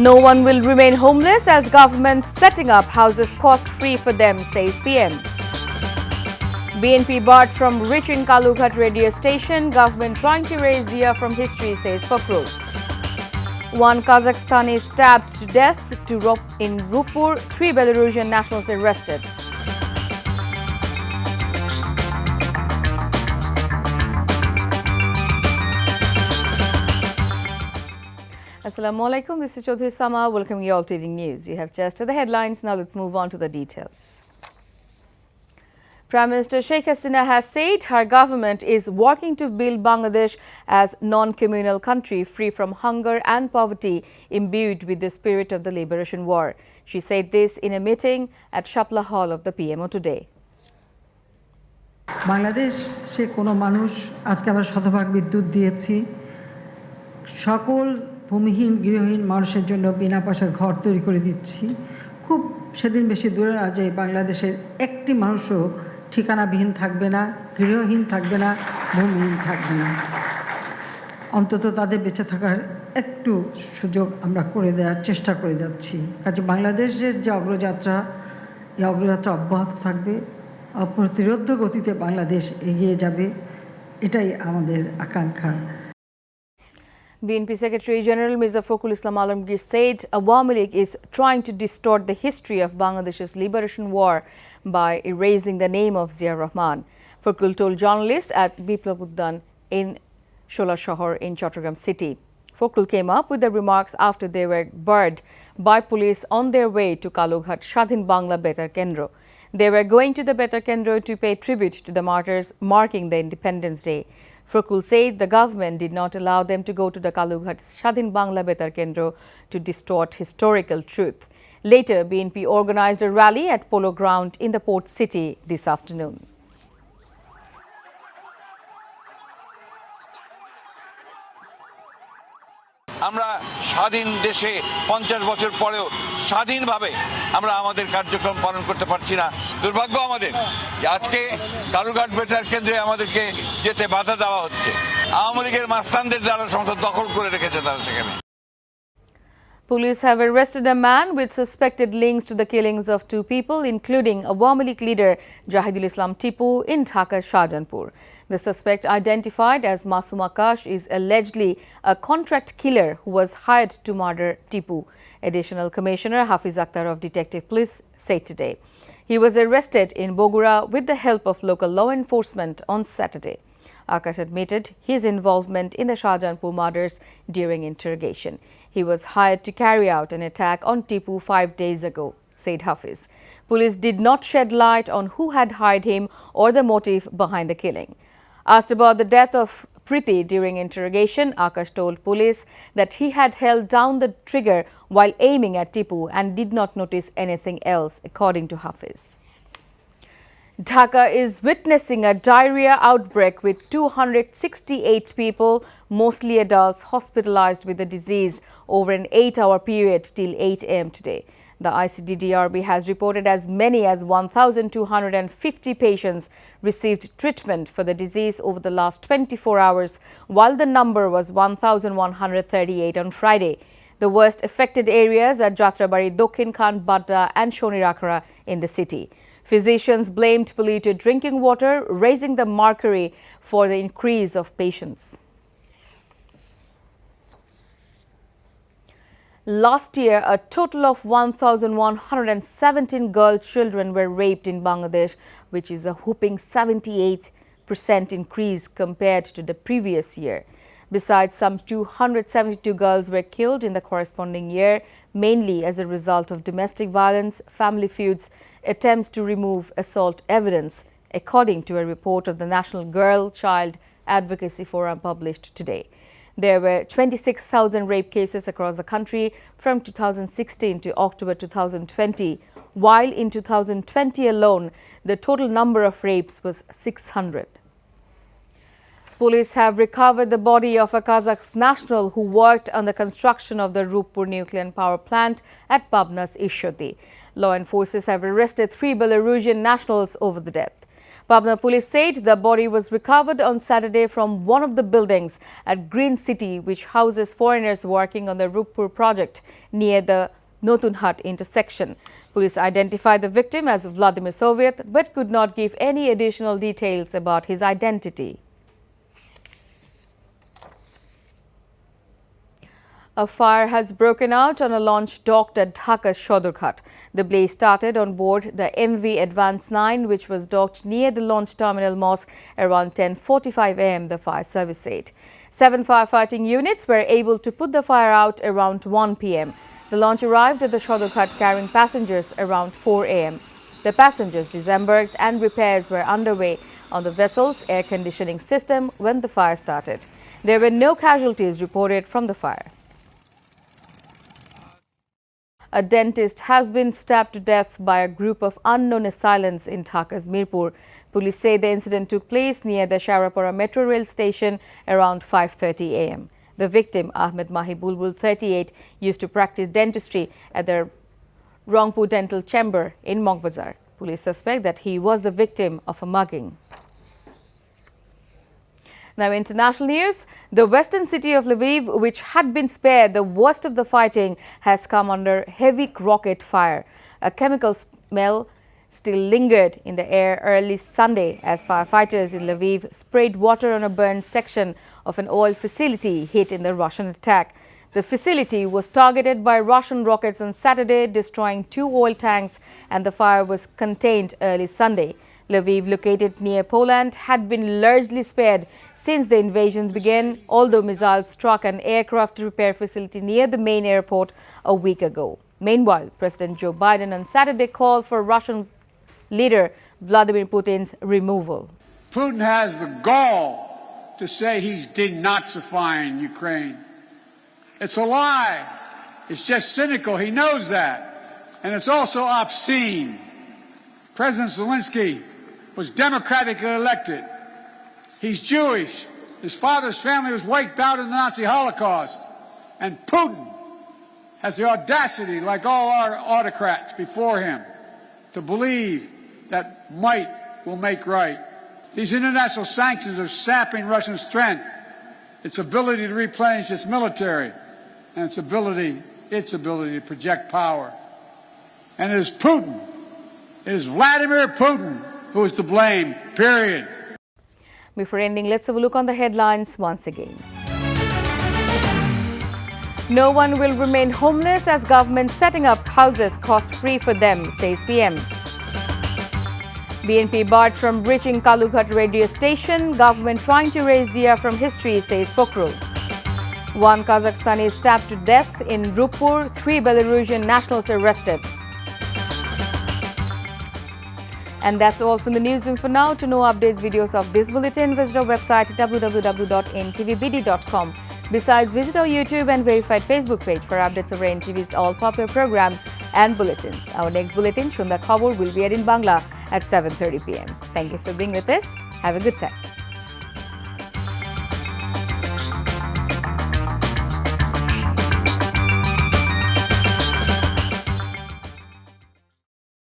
No one will remain homeless as government setting up houses cost-free for them, says PM. BNP barred from reaching Kalughat radio station. Government trying to erase Zia from history, says Fakhrul. One Kazakhstani stabbed to death in Rupur. 3 Belarusian nationals arrested. Assalamu alaikum. This is Chaudhry Sama welcoming you all to the news. You have just the headlines. Now let's move on to the details. Prime Minister Sheikh Hasina has said her government is working to build Bangladesh as non-communal country free from hunger and poverty, imbued with the spirit of the Liberation War. She said this in a meeting at Shapla Hall of the PMO today. Bangladesh সে কোনো মানুষ আজকে আমরা শতভাগ বিদ্যুৎ দিয়েছি সকল ভূমিহীন গৃহহীন মানুষের জন্য বিনা পয়সার ঘর তৈরি করে দিচ্ছি খুব সেদিন বেশি দূরে না যে বাংলাদেশের একটি মানুষও ঠিকানাবিহীন থাকবে না গৃহহীন থাকবে না ভূমিহীন থাকবে না অন্তত তাদের বেঁচে থাকার একটু সুযোগ আমরা করে দেওয়ার চেষ্টা করে যাচ্ছি কাজে বাংলাদেশের যে অগ্রযাত্রা এই অগ্রযাত্রা অব্যাহত থাকবে অপ্রতিরোধ্য গতিতে বাংলাদেশ এগিয়ে যাবে এটাই আমাদের আকাঙ্ক্ষা BNP Secretary General Mirza Fakhrul Islam Alamgir said Awami League is trying to distort the history of Bangladesh's liberation war by erasing the name of Zia Rahman. Fakhrul told journalists at Biplab Uddan in Shola Shahar in Chattogram city. Fakhrul came up with the remarks after they were barred by police on their way to Kalughat Shadhin Bangla Betar Kendro. They were going to the Betar Kendro to pay tribute to the martyrs marking the Independence Day. Fakhrul said the government did not allow them to go to the Kalughat Shadhin Bangla Betar Kendro to distort historical truth. Later, BNP organized a rally at Polo Ground in the port city this afternoon. আমরা স্বাধীন দেশে 50 বছর পরেও স্বাধীনভাবে আমরা আমাদের কার্যক্রম পালন করতে পারছি না দুর্ভাগ্য আমাদের আজকে কালুঘাট বেতার কেন্দ্রে আমাদেরকে যেতে বাধা দেওয়া হচ্ছে আওয়ামী লীগের মাস্তানদের দ্বারা সংসদ দখল করে রেখেছে তারা সেখানে Police have arrested a man with suspected links to the killings of 2 people, including Awami League leader Jahidul Islam Tipu in Dhaka, Shahjahanpur. The suspect, identified as Masum Akash, is allegedly a contract killer who was hired to murder Tipu. Additional Commissioner Hafiz Akhtar of Detective Police said today. He was arrested in Bogura with the help of local law enforcement on Saturday. Akash admitted his involvement in the Shahjahanpur murders during interrogation. He was hired to carry out an attack on Tipu 5 days ago, said Hafiz. Police did not shed light on who had hired him or the motive behind the killing. Asked about the death of Priti during interrogation, Akash told police that he had held down the trigger while aiming at Tipu and did not notice anything else, according to Hafiz. Dhaka is witnessing a diarrhea outbreak with 268 people, mostly adults, hospitalized with the disease over an 8-hour period till 8 a.m. today. The ICDDRB has reported as many as 1,250 patients received treatment for the disease over the last 24 hours, while the number was 1,138 on Friday. The worst affected areas are Jatrabari, Dokhin Khan, Badda and Shonirakara in the city. Physicians blamed polluted drinking water, raising the mercury for the increase of patients. Last year, a total of 1,117 girl children were raped in Bangladesh, which is a whopping 78% increase compared to the previous year. Besides, some 272 girls were killed in the corresponding year, mainly as a result of domestic violence, family feuds, attempts to remove assault evidence, according to a report of the National Girl Child Advocacy Forum published today. There were 26,000 rape cases across the country from 2016 to October 2020, while in 2020 alone, the total number of rapes was 600. Police have recovered the body of a Kazakh national who worked on the construction of the Rupur nuclear power plant at Pabna's Ishodi. Law enforcers have arrested 3 Belarusian nationals over the death. Pabna police said the body was recovered on Saturday from one of the buildings at Green City, which houses foreigners working on the Rupur project near the Notunhat intersection. Police identified the victim as Vladimir Soviet but could not give any additional details about his identity. A fire has broken out on a launch docked at Dhaka's Sodorghat. The blaze started on board the MV Advance 9, which was docked near the launch terminal mosque around 10:45 am, the fire service said. 7 firefighting units were able to put the fire out around 1 pm. The launch arrived at the Sodorghat carrying passengers around 4 am. The passengers disembarked and repairs were underway on the vessel's air conditioning system when the fire started. There were no casualties reported from the fire. A dentist has been stabbed to death by a group of unknown assailants in Dhaka's Mirpur. Police say the incident took place near the Sharapura Metro Rail Station around 5:30 am. The victim, Ahmed Mahi Bulbul, 38, used to practice dentistry at the Rangpur Dental Chamber in Mogbazar. Police suspect that he was the victim of a mugging. Now, international news. The western city of Lviv, which had been spared the worst of the fighting, has come under heavy rocket fire. A chemical smell still lingered in the air early Sunday as firefighters in Lviv sprayed water on a burned section of an oil facility hit in the Russian attack. The facility was targeted by Russian rockets on Saturday, destroying 2 oil tanks, and the fire was contained early Sunday. Lviv, located near Poland, had been largely spared since the invasion began, although missiles struck an aircraft repair facility near the main airport a week ago. Meanwhile, President Joe Biden on Saturday called for Russian leader Vladimir Putin's removal. Putin has the gall to say he's denazifying Ukraine. It's a lie. It's just cynical. He knows that. And it's also obscene. President Zelensky was democratically elected. He's Jewish. His father's family was wiped out in the Nazi Holocaust. And Putin has the audacity, like all our autocrats before him, to believe that might will make right. These international sanctions are sapping Russian strength, its ability to replenish its military, and its ability to project power. And it is Putin, it is Vladimir Putin who is to blame, period. Before ending, let's have a look on the headlines once again. No one will remain homeless as government setting up houses cost-free for them, says PM. BNP barred from reaching Kalughat radio station. Government trying to erase Zia from history, says Pokrul. 1 Kazakhstani stabbed to death in Rupur. 3 Belarusian nationals arrested. And that's all from the newsroom for now. To know updates, videos of this bulletin, visit our website www.ntvbd.com. Besides, visit our YouTube and verified Facebook page for updates over NTV's all popular programs and bulletins. Our next bulletin, Shunda Khabor, will be aired in Bangla at 7:30 p.m. Thank you for being with us. Have a good time.